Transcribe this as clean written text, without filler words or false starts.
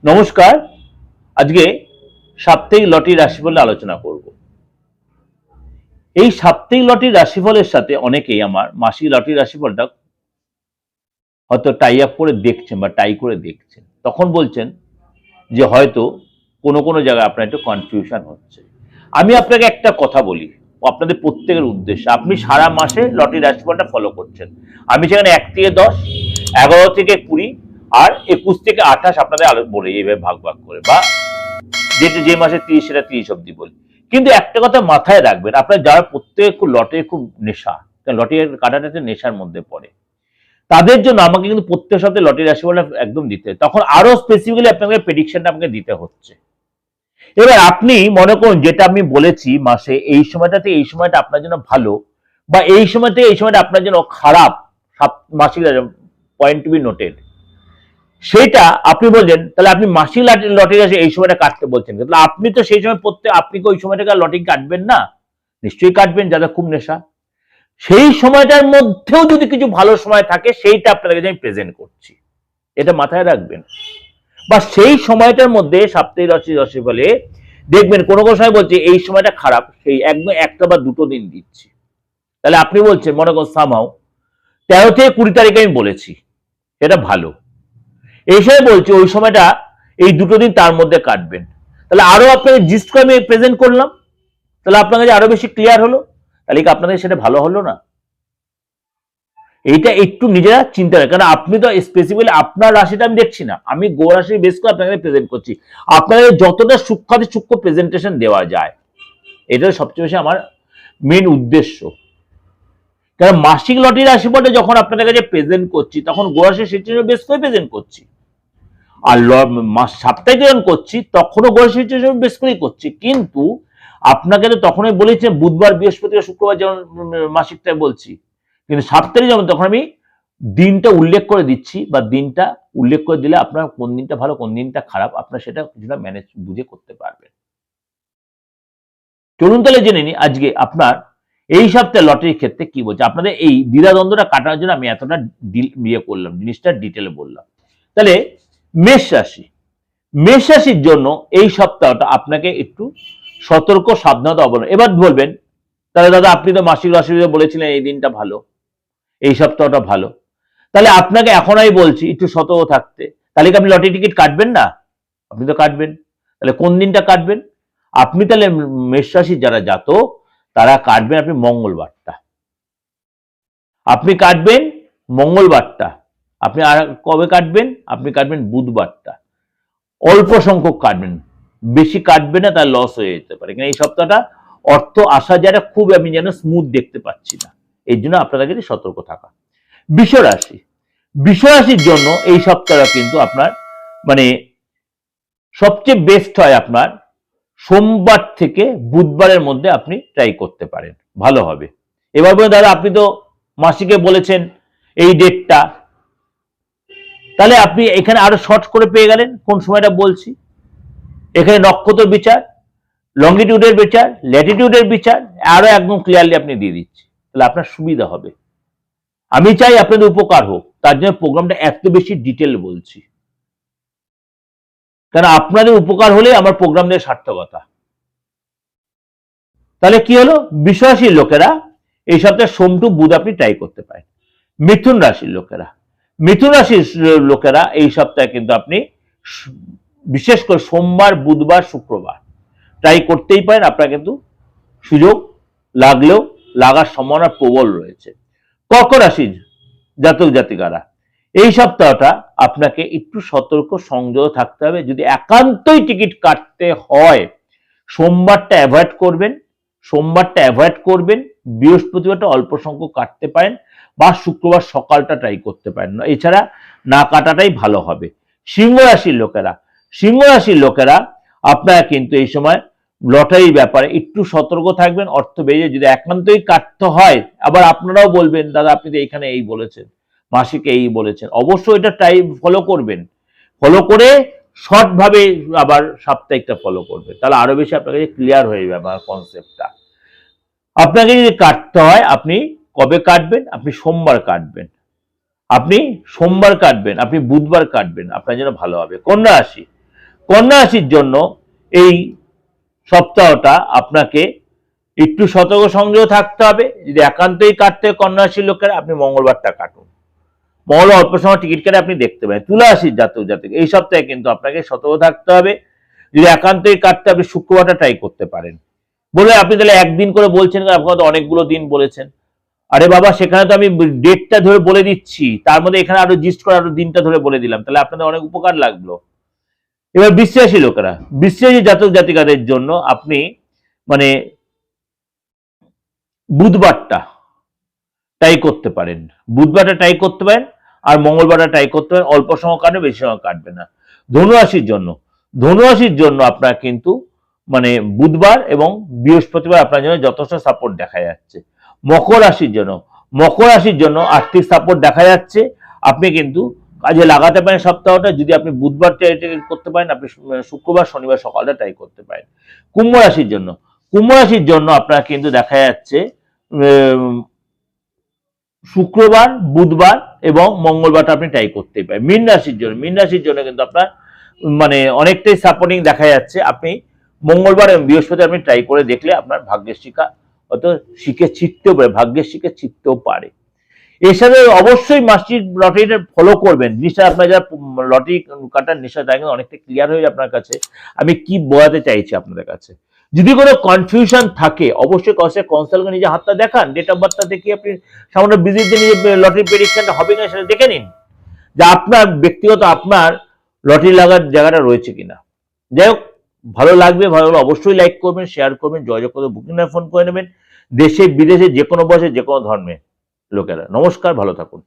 নমস্কার। আজকে সাপ্তাহিক লটারি রাশিফল আলোচনা করব। এই সাপ্তাহিক লটারি রাশিফলের সাথে অনেকেই আমার মাসিক লটারি রাশিফলটা হয়তো টাই আপ করে দেখছেন বা টাই করে দেখছেন। তখন বলছেন যে হয়তো কোনো কোনো জায়গায় আপনার একটু কনফিউশন হচ্ছে। আমি আপনাকে একটা কথা বলি আপনাদের প্রত্যেকের উদ্দেশ্যে, আপনি সারা মাসে লটারি রাশিফলটা ফলো করছেন। আমি সেখানে 1 থেকে 10, 11 থেকে 20 আর 21 থেকে 28 আপনাদের বলি এইভাবে ভাগ ভাগ করে, বা যে মাসে 30 সেটা 30 অব্দি বলি। কিন্তু একটা কথা মাথায় রাখবেন, আপনার যারা প্রত্যেক লটারি খুব নেশা, লটারি কাটাটা একটা নেশার মধ্যে পড়ে, তাদের জন্য আমাকে কিন্তু প্রত্যেক সপ্তাহে লটারি রাশিফলটা একদম দিতে হয়। তখন আরো স্পেসিফিক্যালি আপনাকে প্রেডিকশনটা আমাকে দিতে হচ্ছে। এবার আপনি মনে করুন যেটা আমি বলেছি মাসে এই সময়টাতে এই সময়টা আপনার জন্য ভালো, বা এই সময়তে এই সময়টা আপনার জন্য খারাপ, মাসিক পয়েন্ট টু বি নোটেড, সেটা আপনি বলছেন, তাহলে আপনি মাসিক লটারি আছে এই সময়টা কাটতে বলছেন, তাহলে আপনি তো সেই সময় আপনি কি ওই সময়টাকে লটারি কাটবেন না? নিশ্চয়ই কাটবেন, যাদের খুব নেশা। সেই সময়টার মধ্যেও যদি কিছু ভালো সময় থাকে সেইটা আপনাদের কাছে আমি প্রেজেন্ট করছি, এটা মাথায় রাখবেন। বা সেই সময়টার মধ্যে সাপ্তাহিক রাশিফলে দেখবেন কোনো কোনো সময় বলছে এই সময়টা খারাপ, সেই একদম একটা বা দুটো দিন দিচ্ছি। তাহলে আপনি বলছেন মনে করুন সামাও 13 থেকে 20 তারিখে আমি বলেছি এটা ভালো, এই সময় বলছি ওই সময়টা এই দুটো দিন তার মধ্যে কাটবেন। তাহলে আরো আপনাকে জিস্ট করে আমি প্রেজেন্ট করলাম, তাহলে আপনার কাছে আরো বেশি ক্লিয়ার হলো। তাহলে কি আপনাদের সেটা ভালো হলো না? এইটা একটু নিজেরা চিন্তা করেন, কারণ আপনি তো স্পেসিফিক্যালি আপনার রাশিটা আমি দেখছি না, আমি গো রাশি বেস করে আপনাকে প্রেজেন্ট করছি। আপনাদের যতটা সূক্ষ্মাতি সূক্ষ্ম প্রেজেন্টেশন দেওয়া যায়, এটা সবচেয়ে বেশি আমার মেন উদ্দেশ্য। কারণ মাসিক লটারি রাশিফলটা যখন আপনাদের কাছে প্রেজেন্ট করছি, তখন গো রাশি সিচুয়েশন বেস করে প্রেজেন্ট করছি। আর সাপ্তাহিক যখন করছি তখনও গো রাশি সিচুয়েশন বেস করেই করছি। কিন্তু আপনাকে তো তখনই বলেছি বুধবার, বৃহস্পতি, শুক্রবার যেমন মাসিকটা বলছি, কিন্তু সাপ্তাহিক যেমন তখন আমি দিনটা উল্লেখ করে দিচ্ছি, বা দিনটা উল্লেখ করে দিলে আপনার কোন দিনটা ভালো কোন দিনটা খারাপ আপনার সেটা কিছুটা ম্যানেজ বুঝে করতে পারবেন। চলুন তাহলে জেনে নিই আজকে আপনার এই সপ্তাহে লটারির ক্ষেত্রে কি বলছে। আপনাদের এই দ্বিধাদ্বন্দ্বটা কাটানোর জন্য আমি এতটা করলাম, জিনিসটা ডিটেলে বললাম। তাহলে মেষ রাশি, মেষ রাশির জন্য এই সপ্তাহটা আপনাকে একটু সতর্ক সাবধানতা অবলম্বন। এবার বলবেন তাহলে দাদা আপনি তো মাসিক রাশি বলেছিলেন এই দিনটা ভালো, এই সপ্তাহটা ভালো, তাহলে আপনাকে এখন আমি বলছি একটু সতর্ক থাকতে। তাহলে কি আপনি লটারি টিকিট কাটবেন না? আপনি তো কাটবেন। তাহলে কোন দিনটা কাটবেন? আপনি তাহলে মেষ রাশি যারা জাতক তারা কাটবেন আপনি মঙ্গলবারটা, আপনি কাটবেন মঙ্গলবারটা। আপনি আর কবে কাটবেন? আপনি কাটবেন বুধবারটা। অল্প সংখ্যক কাটবেন, বেশি কাটবেন না, তার লস হয়ে যেতে পারে। এই সপ্তাহটা অর্থ আসা যারা খুব আমি যেন স্মুথ দেখতে পাচ্ছি না, এই জন্য আপনাদের কাছে সতর্ক থাকা। বৃষ রাশি, বৃষ রাশির জন্য এই সপ্তাহটা কিন্তু আপনার মানে সবচেয়ে বেস্ট হয় আপনার সোমবার থেকে বুধবারের মধ্যে আপনি ট্রাই করতে পারেন, ভালো হবে। এবার বলুন দাদা আপনি তো মাসিকে বলেছেন এই ডেটটা, তাহলে আপনি এখানে আরো শর্ট করে পেয়ে গেলেন কোন সময়টা বলছি। এখানে নক্ষত্র বিচার, লঙ্গিটিউডের বিচার, ল্যাটিটিউডের বিচার আরো একদম ক্লিয়ারলি আপনি দিয়ে দিচ্ছি, তাহলে আপনার সুবিধা হবে। আমি চাই আপনাদের উপকার হোক, তার জন্য প্রোগ্রামটা এত বেশি ডিটেল বলছি, কারণ আপনাদের উপকার হলে আমার প্রোগ্রামদের সার্থকতা। তাহলে কি হলো, বৃষ রাশির লোকেরা এই সপ্তাহে সোম টু বুধ আপনি ট্রাই করতে পারেন। মিথুন রাশির লোকেরা, মিথুন রাশির লোকেরা এই সপ্তাহে কিন্তু আপনি বিশেষ করে সোমবার, বুধবার, শুক্রবার ট্রাই করতেই পারেন, আপনার কিন্তু সুযোগ লাগলেও লাগার সম্ভাবনা প্রবল রয়েছে। কর্কট রাশির জাতক জাতিকারা এই সপ্তাহটা আপনাকে একটু সতর্ক সংযত থাকতে হবে। যদি একান্তই টিকিট কাটতে হয় সোমবারটা অ্যাভয়েড করবেন, সোমবারটা অ্যাভয়েড করবেন, বৃহস্পতিবারটা অল্প সংখ্যক কাটতে পারেন, বা শুক্রবার সকালটা ট্রাই করতে পারেন, এছাড়া না কাটাটাই ভালো হবে। সিংহ রাশির লোকেরা, সিংহ রাশির লোকেরা আপনারা কিন্তু এই সময় লটারির ব্যাপারে একটু সতর্ক থাকবেন। অর্থ বেরিয়ে যদি একান্তই কাটতে হয়, আবার আপনারাও বলবেন দাদা আপনি তো এইখানে এই বলেছেন, মাসিকে এই বলেছেন, অবশ্যই এটা টাইম ফলো করবেন, ফলো করে শর্ট ভাবে আবার সাপ্তাহিকটা ফলো করবে, তাহলে আরো বেশি আপনার কাছে ক্লিয়ার হয়ে যাবে আমার কনসেপ্টটা। আপনাকে যদি কাটতে হয় আপনি কবে কাটবেন? আপনি সোমবার কাটবেন, আপনি সোমবার কাটবেন, আপনি বুধবার কাটবেন, আপনার জন্য ভালো হবে। কন্যা রাশি, কন্যা রাশির জন্য এই সপ্তাহটা আপনাকে একটু সতর্ক সংযত থাকতে হবে। যদি একান্তই কাটতে হয় কন্যা রাশির লোকেরা, আপনি মঙ্গলবারটা কাটুন। মঙ্গল অল্প সময় টিকিট কেটে আপনি দেখতে পারেন। তুলা রাশির জাতক জাতিক এই সপ্তাহে কিন্তু আপনাকে সতর্ক থাকতে হবে। যদি একান্তই কাটতে আপনি শুক্রবারটা ট্রাই করতে পারেন। বলে আপনি তাহলে একদিন করে বলছেন, আপনার তো অনেকগুলো দিন বলেছেন। আরে বাবা, সেখানে তো আমি ডেটটা ধরে বলে দিচ্ছি, তার মধ্যে এখানে আরো জিস্ট করে আরো দিনটা ধরে বলে দিলাম, তাহলে আপনাদের অনেক উপকার লাগলো। এবার বিশ্বাসী লোকেরা, বিশ্বাসী জাতক জাতিকাদের জন্য আপনি মানে বুধবারটা ট্রাই করতে পারেন, বুধবারটা ট্রাই করতে পারেন, আর মঙ্গলবারটা ট্রাই করতে পারেন। অল্প সময় কাটবে, বেশি সময় কাটবে না। ধনুরাশির জন্য, ধনুরাশির জন্য আপনার কিন্তু মানে বুধবার এবং বৃহস্পতিবার আপনার জন্য যথেষ্ট সাপোর্ট দেখা যাচ্ছে। মকর রাশির জন্য, মকর রাশির জন্য আর্থিক সাপোর্ট দেখা যাচ্ছে। আপনি কিন্তু কাজে লাগাতে পারেন সপ্তাহটা। যদি আপনি বুধবার ট্রাই করতে পারেন, আপনি শুক্রবার শনিবার সকালটা ট্রাই করতে পারেন। কুম্ভ রাশির জন্য, কুম্ভ রাশির জন্য আপনার কিন্তু দেখা যাচ্ছে শুক্রবার, বুধবার এবং মঙ্গলবারটা আপনি ট্রাই করতেই পারেন। মীন রাশির জন্য, মীন রাশির জন্য কিন্তু আপনার মানে অনেকটাই সাপোর্টিং দেখা যাচ্ছে। আপনি মঙ্গলবার এবং বৃহস্পতি আপনি ট্রাই করে দেখলে আপনার ভাগ্যের শিখা হয়তো শিখে শিখতেও পারে, ভাগ্যের শিখে শিখতেও পারে। এর সাথে অবশ্যই মাসিক লটারিটা ফলো করবেন। জিনিসটা আপনার যারা লটারি কাটার নেশা, তাই কিন্তু অনেকটা ক্লিয়ার হয়ে আপনার কাছে আমি কি বোঝাতে চাইছি আপনাদের কাছে। যদি কোনো কনফিউশন থাকে অবশ্যই কনসাল্ট করে নিজে হাতটা দেখান, ডেট অফ বার্থটা দেখে আপনি সামান্য ভিজিট দিয়ে নিজে লটারি প্রেডিকশনটা হবে কিনা সেটা দেখে নিন, যে আপনার ব্যক্তিগত আপনার লটারি লাগার জায়গাটা রয়েছে কিনা। যাই হোক, ভালো লাগবে, ভালো লাগলে অবশ্যই লাইক করবেন, শেয়ার করবেন, যোগাযোগ করে বুকিং ফোন করে নেবেন। দেশে বিদেশে যে কোনো বয়সে যে কোনো ধর্মে লোকেরা। নমস্কার, ভালো থাকুন।